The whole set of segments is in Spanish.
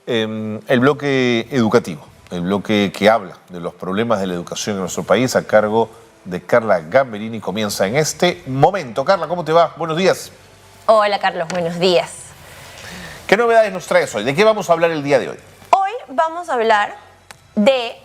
el bloque educativo, el bloque que habla de los problemas de la educación en nuestro país, a cargo de Carla Gamberini, comienza en este momento. Carla, ¿cómo te va? Buenos días. Hola, Carlos, buenos días. ¿Qué novedades nos traes hoy? ¿De qué vamos a hablar el día de hoy? Hoy vamos a hablar de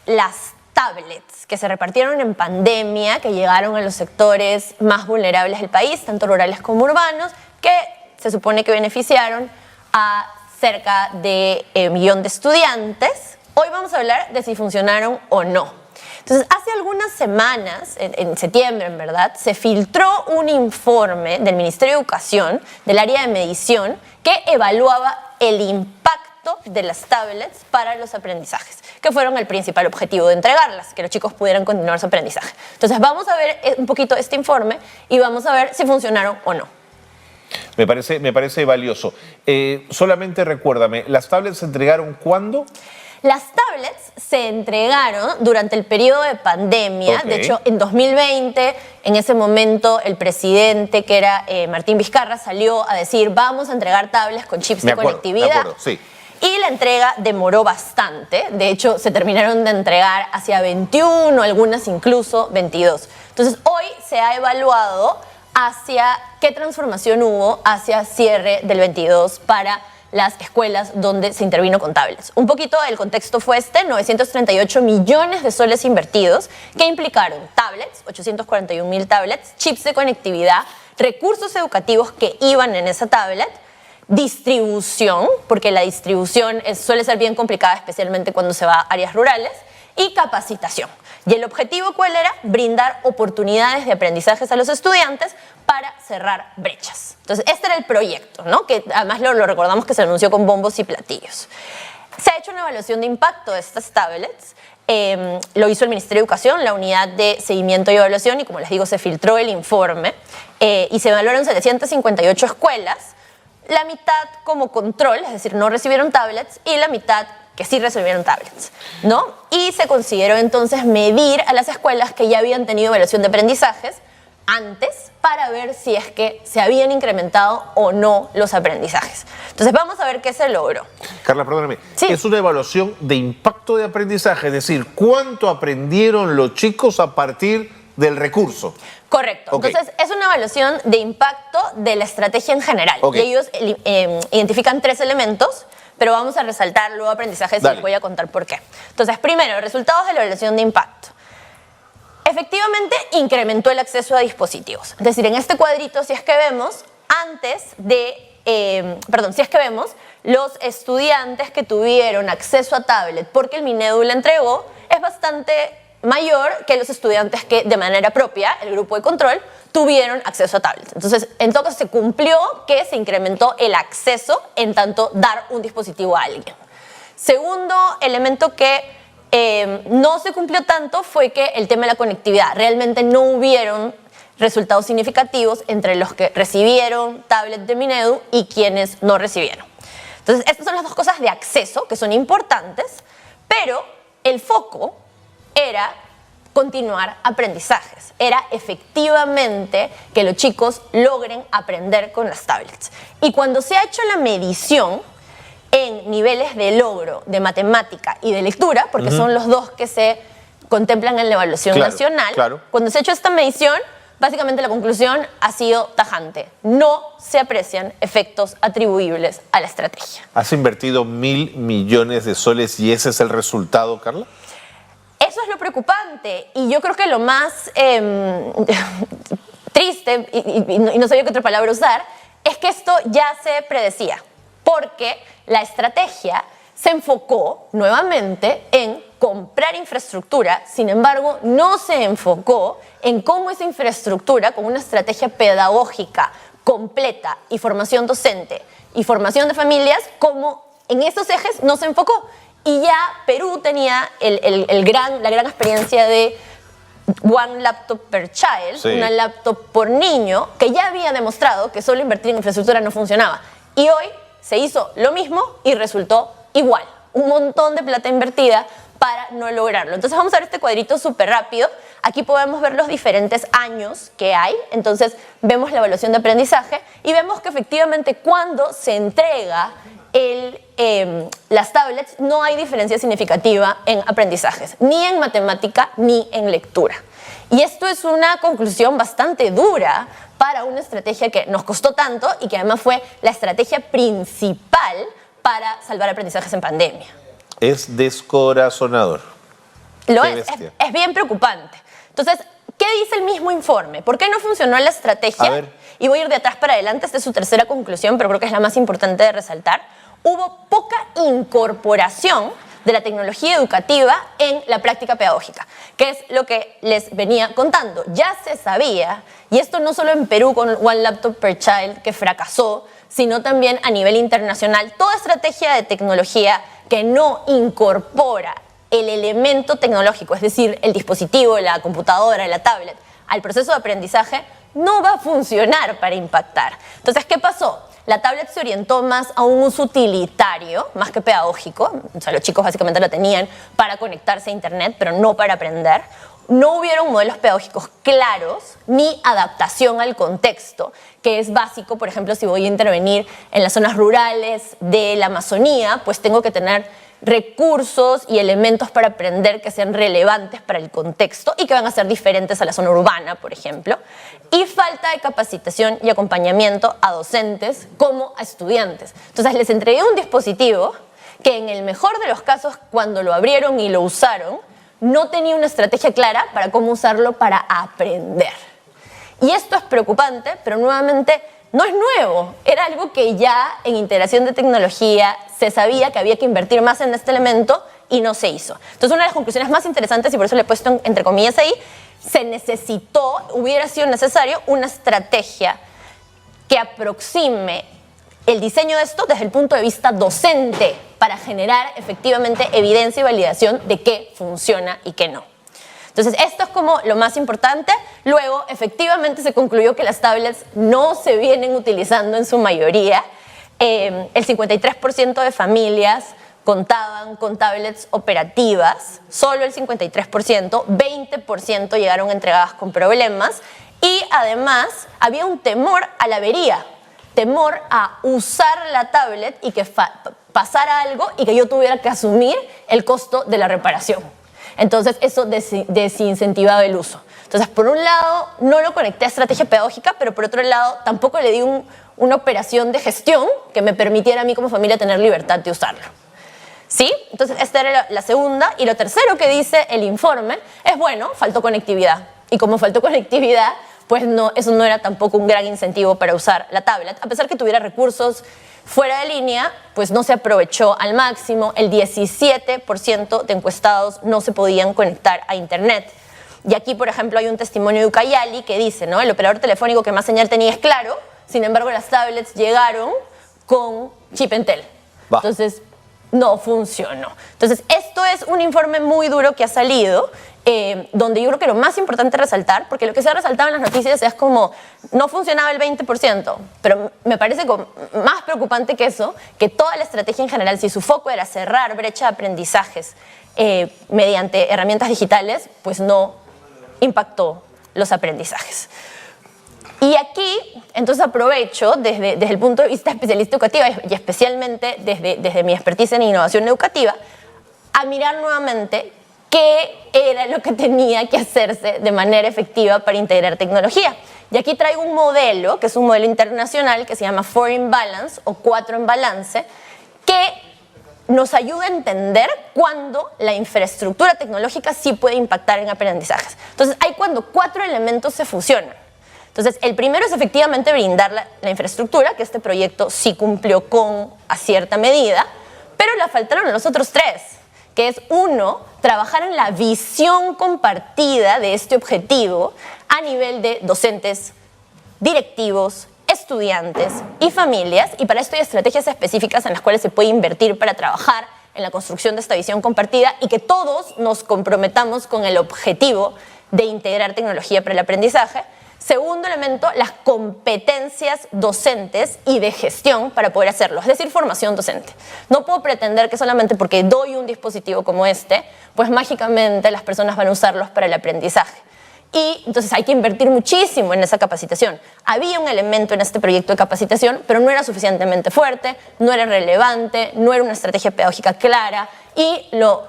las tablets que se repartieron en pandemia, que llegaron a los sectores más vulnerables del país, tanto rurales como urbanos, que se supone que beneficiaron a cerca de 1 millón de estudiantes. Hoy vamos a hablar de si funcionaron o no. Entonces, hace algunas semanas, en septiembre, en verdad, se filtró un informe del Ministerio de Educación, del área de medición, que evaluaba el impacto de las tablets para los aprendizajes, que fueron el principal objetivo de entregarlas, que los chicos pudieran continuar su aprendizaje. Entonces, vamos a ver un poquito este informe y vamos a ver si funcionaron o no. Me parece valioso. Solamente recuérdame, ¿las tablets se entregaron cuándo? Las tablets se entregaron durante el periodo de pandemia. Okay. De hecho, en 2020, en ese momento, el presidente, que era Martín Vizcarra, salió a decir, vamos a entregar tablets con chips de conectividad. Me acuerdo, sí. Y la entrega demoró bastante. De hecho, se terminaron de entregar hacia 21, algunas incluso 22. Entonces, hoy se ha evaluado hacia qué transformación hubo hacia cierre del 22 para las escuelas donde se intervino con tablets. Un poquito el contexto fue 938 millones de soles invertidos, que implicaron tablets, 841.000 tablets, chips de conectividad, recursos educativos que iban en esa tablet, distribución, porque la distribución suele ser bien complicada, especialmente cuando se va a áreas rurales, y capacitación. Y el objetivo, ¿cuál era? Brindar oportunidades de aprendizajes a los estudiantes para cerrar brechas. Entonces, este era el proyecto, ¿no? Que además lo recordamos que se anunció con bombos y platillos. Se ha hecho una evaluación de impacto de estas tablets. Lo hizo el Ministerio de Educación, la unidad de seguimiento y evaluación, y como les digo, se filtró el informe y se evaluaron 758 escuelas, la mitad como control, es decir, no recibieron tablets, y la mitad que sí recibieron tablets, ¿no? Y se consideró entonces medir a las escuelas que ya habían tenido evaluación de aprendizajes antes para ver si es que se habían incrementado o no los aprendizajes. Entonces vamos a ver qué se logró. Carla, perdóname. Sí. Es una evaluación de impacto de aprendizaje, es decir, ¿cuánto aprendieron los chicos a partir del recurso? Correcto. Okay. Entonces, es una evaluación de impacto de la estrategia en general. Okay. Y ellos identifican 3 elementos, pero vamos a resaltar luego aprendizajes y les voy a contar por qué. Entonces, primero, resultados de la evaluación de impacto. Efectivamente, incrementó el acceso a dispositivos. Es decir, en este cuadrito, si es que vemos, si es que vemos los estudiantes que tuvieron acceso a tablet porque el Minedu la entregó, es bastante mayor que los estudiantes que de manera propia, el grupo de control, tuvieron acceso a tablets. Entonces, en todo caso se cumplió que se incrementó el acceso en tanto dar un dispositivo a alguien. Segundo elemento que no se cumplió tanto fue que el tema de la conectividad. Realmente no hubieron resultados significativos entre los que recibieron tablet de Minedu y quienes no recibieron. Entonces, estas son las dos cosas de acceso que son importantes, pero el foco era continuar aprendizajes, era efectivamente que los chicos logren aprender con las tablets. Y cuando se ha hecho la medición en niveles de logro de matemática y de lectura, porque son los dos que se contemplan en la evaluación nacional, cuando se ha hecho esta medición, básicamente la conclusión ha sido tajante. No se aprecian efectos atribuibles a la estrategia. ¿Has invertido 1.000 millones de soles y ese es el resultado, Carla? Eso es lo preocupante y yo creo que lo más triste, y no sabía qué otra palabra usar, es que esto ya se predecía, porque la estrategia se enfocó nuevamente en comprar infraestructura, sin embargo, no se enfocó en cómo esa infraestructura, con una estrategia pedagógica completa y formación docente y formación de familias, como en estos ejes no se enfocó. Y ya Perú tenía la gran experiencia de One Laptop Per Child, una laptop por niño, que ya había demostrado que solo invertir en infraestructura no funcionaba. Y hoy se hizo lo mismo y resultó igual. Un montón de plata invertida para no lograrlo. Entonces vamos a ver este cuadrito súper rápido. Aquí podemos ver los diferentes años que hay. Entonces vemos la evaluación de aprendizaje y vemos que efectivamente cuando se entrega las tablets no hay diferencia significativa en aprendizajes, ni en matemática ni en lectura. Y esto es una conclusión bastante dura para una estrategia que nos costó tanto y que además fue la estrategia principal para salvar aprendizajes en pandemia. Es descorazonador. Lo Qué es bestia. bien preocupante. Entonces, ¿qué dice el mismo informe? ¿Por qué no funcionó la estrategia? A ver. Y voy a ir de atrás para adelante, esta es su tercera conclusión, pero creo que es la más importante de resaltar. Hubo poca incorporación de la tecnología educativa en la práctica pedagógica, que es lo que les venía contando. Ya se sabía, y esto no solo en Perú con One Laptop Per Child, que fracasó, sino también a nivel internacional, toda estrategia de tecnología que no incorpora el elemento tecnológico, es decir, el dispositivo, la computadora, la tablet, al proceso de aprendizaje, no va a funcionar para impactar. Entonces, ¿qué pasó? La tablet se orientó más a un uso utilitario, más que pedagógico. O sea, los chicos básicamente lo tenían para conectarse a internet, pero no para aprender. No hubieron modelos pedagógicos claros ni adaptación al contexto, que es básico. Por ejemplo, si voy a intervenir en las zonas rurales de la Amazonía, pues tengo que tener recursos y elementos para aprender que sean relevantes para el contexto y que van a ser diferentes a la zona urbana, por ejemplo. Y falta de capacitación y acompañamiento a docentes como a estudiantes. Entonces les entregué un dispositivo que en el mejor de los casos, cuando lo abrieron y lo usaron, no tenía una estrategia clara para cómo usarlo para aprender. Y esto es preocupante, pero nuevamente no es nuevo. Era algo que ya en integración de tecnología se sabía que había que invertir más en este elemento y no se hizo. Entonces, una de las conclusiones más interesantes, y por eso le he puesto entre comillas ahí, se necesitó, hubiera sido necesario una estrategia que aproxime el diseño de esto desde el punto de vista docente para generar efectivamente evidencia y validación de qué funciona y qué no. Entonces, esto es como lo más importante. Luego, efectivamente, se concluyó que las tablets no se vienen utilizando en su mayoría. El 53% de familias contaban con tablets operativas, solo el 53%, 20% llegaron entregadas con problemas y además había un temor a la avería, temor a usar la tablet y que pasara algo y que yo tuviera que asumir el costo de la reparación. Entonces, eso desincentivaba el uso. Entonces, por un lado, no lo conecté a estrategia pedagógica, pero por otro lado, tampoco le di una operación de gestión que me permitiera a mí como familia tener libertad de usarlo. ¿Sí? Entonces, esta era la segunda. Y lo tercero que dice el informe es, bueno, faltó conectividad. Y como faltó conectividad, pues no, eso no era tampoco un gran incentivo para usar la tablet. A pesar que tuviera recursos fuera de línea, pues no se aprovechó al máximo. El 17% de encuestados no se podían conectar a internet. Y aquí, por ejemplo, hay un testimonio de Ucayali que dice, ¿no? El operador telefónico que más señal tenía es Claro, sin embargo, las tablets llegaron con chip Entel. Entonces, no funcionó. Entonces, esto es un informe muy duro que ha salido, donde yo creo que lo más importante resaltar, porque lo que se ha resaltado en las noticias es como, no funcionaba el 20%, pero me parece más preocupante que eso, que toda la estrategia en general, si su foco era cerrar brecha de aprendizajes mediante herramientas digitales, pues no impactó los aprendizajes. Y aquí, entonces aprovecho desde el punto de vista especialista educativa y especialmente desde mi expertise en innovación educativa, a mirar nuevamente qué era lo que tenía que hacerse de manera efectiva para integrar tecnología. Y aquí traigo un modelo, que es un modelo internacional que se llama 4 in Balance o 4 en balance, que nos ayuda a entender cuándo la infraestructura tecnológica sí puede impactar en aprendizajes. Entonces, hay cuando 4 elementos se fusionan. Entonces, el primero es efectivamente brindar la infraestructura, que este proyecto sí cumplió con a cierta medida, pero le faltaron los otros 3, que es 1, trabajar en la visión compartida de este objetivo a nivel de docentes, directivos, estudiantes y familias, y para esto hay estrategias específicas en las cuales se puede invertir para trabajar en la construcción de esta visión compartida y que todos nos comprometamos con el objetivo de integrar tecnología para el aprendizaje. Segundo elemento, las competencias docentes y de gestión para poder hacerlo, es decir, formación docente. No puedo pretender que solamente porque doy un dispositivo como este, pues mágicamente las personas van a usarlos para el aprendizaje. y entonces hay que invertir muchísimo en esa capacitación. Había un elemento en este proyecto de capacitación, pero no era suficientemente fuerte, no era relevante, no era una estrategia pedagógica clara y lo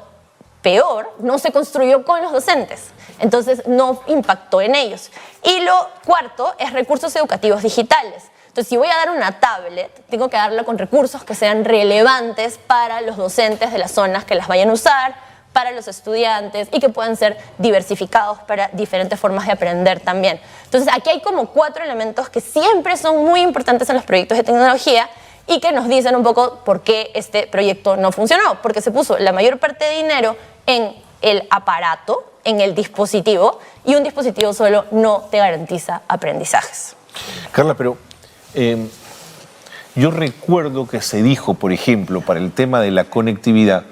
peor, no se construyó con los docentes. Entonces no impactó en ellos. Y lo cuarto es recursos educativos digitales. Entonces, si voy a dar una tablet, tengo que darla con recursos que sean relevantes para los docentes de las zonas que las vayan a usar, para los estudiantes y que puedan ser diversificados para diferentes formas de aprender también. Entonces, aquí hay como 4 elementos que siempre son muy importantes en los proyectos de tecnología y que nos dicen un poco por qué este proyecto no funcionó, porque se puso la mayor parte de dinero en el aparato, en el dispositivo, y un dispositivo solo no te garantiza aprendizajes. Carla, pero yo recuerdo que se dijo, por ejemplo, para el tema de la conectividad,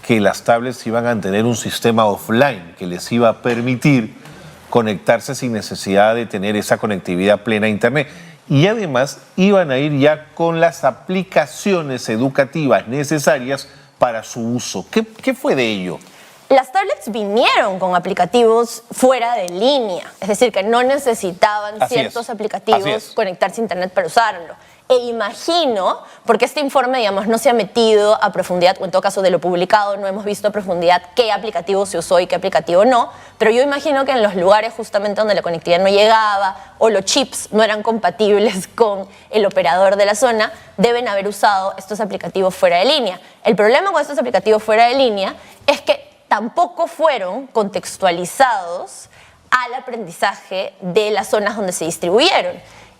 que las tablets iban a tener un sistema offline que les iba a permitir conectarse sin necesidad de tener esa conectividad plena a Internet. Y además iban a ir ya con las aplicaciones educativas necesarias para su uso. ¿Qué fue de ello? Las tablets vinieron con aplicativos fuera de línea, es decir, que no necesitaban ciertos aplicativos conectarse a Internet para usarlo. E imagino, porque este informe, digamos, no se ha metido a profundidad, o en todo caso de lo publicado no hemos visto a profundidad qué aplicativo se usó y qué aplicativo no, pero yo imagino que en los lugares justamente donde la conectividad no llegaba o los chips no eran compatibles con el operador de la zona, deben haber usado estos aplicativos fuera de línea. El problema con estos aplicativos fuera de línea es que tampoco fueron contextualizados al aprendizaje de las zonas donde se distribuyeron.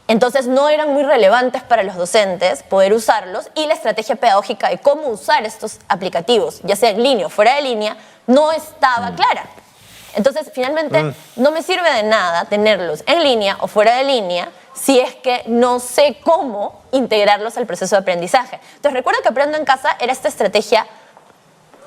Entonces no eran muy relevantes para los docentes poder usarlos y la estrategia pedagógica de cómo usar estos aplicativos, ya sea en línea o fuera de línea, no estaba clara. Entonces finalmente no me sirve de nada tenerlos en línea o fuera de línea si es que no sé cómo integrarlos al proceso de aprendizaje. Entonces recuerdo que Aprendo en Casa era esta estrategia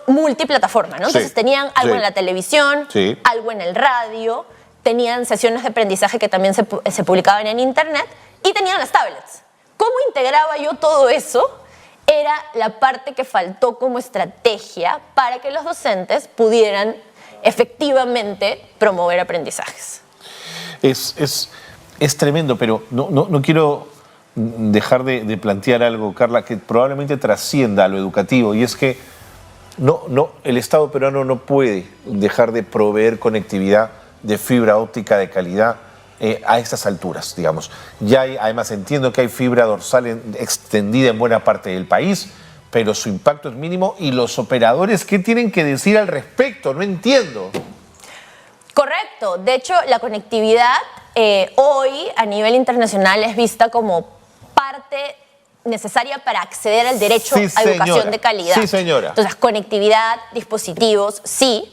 multiplataforma, ¿no? Entonces tenían algo en la televisión, algo en el radio, tenían sesiones de aprendizaje que también se publicaban en Internet y tenían las tablets. ¿Cómo integraba yo todo eso? Era la parte que faltó como estrategia para que los docentes pudieran efectivamente promover aprendizajes. Es tremendo, pero no quiero dejar de plantear algo, Carla, que probablemente trascienda a lo educativo, y es que el Estado peruano no puede dejar de proveer conectividad de fibra óptica de calidad a estas alturas, digamos. Ya además entiendo que hay fibra dorsal extendida en buena parte del país, pero su impacto es mínimo y los operadores, ¿qué tienen que decir al respecto? No entiendo. Correcto. De hecho, la conectividad hoy a nivel internacional es vista como parte necesaria para acceder al derecho a educación de calidad. Sí, señora. Entonces, conectividad, dispositivos, sí,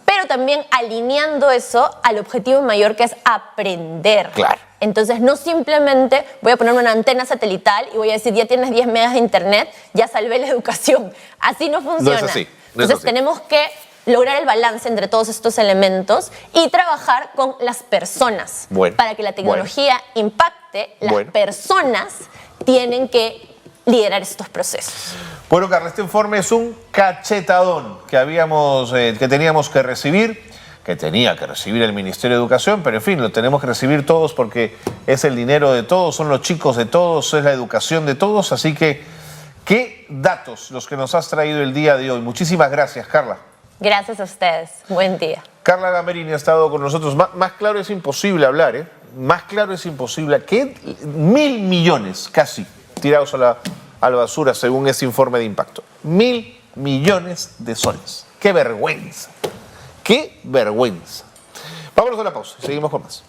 pero también alineando eso al objetivo mayor que es aprender. Claro. Entonces, no simplemente voy a poner una antena satelital y voy a decir, ya tienes 10 megas de internet, ya salvé la educación. Así no funciona. No es así. Entonces, tenemos que lograr el balance entre todos estos elementos y trabajar con las personas. Para que la tecnología impacte, las personas tienen que liderar estos procesos. Bueno, Carla, este informe es un cachetadón que teníamos que recibir, que tenía que recibir el Ministerio de Educación, pero en fin, lo tenemos que recibir todos porque es el dinero de todos, son los chicos de todos, es la educación de todos, así que qué datos los que nos has traído el día de hoy. Muchísimas gracias, Carla. Gracias a ustedes. Buen día. Carla Gamberini ha estado con nosotros. Más claro es imposible hablar, ¿eh? Más claro es imposible. ¿Qué? 1.000 millones casi tirados a la basura según ese informe de impacto. 1.000 millones de soles. ¡Qué vergüenza! ¡Qué vergüenza! Vámonos a la pausa. Seguimos con más.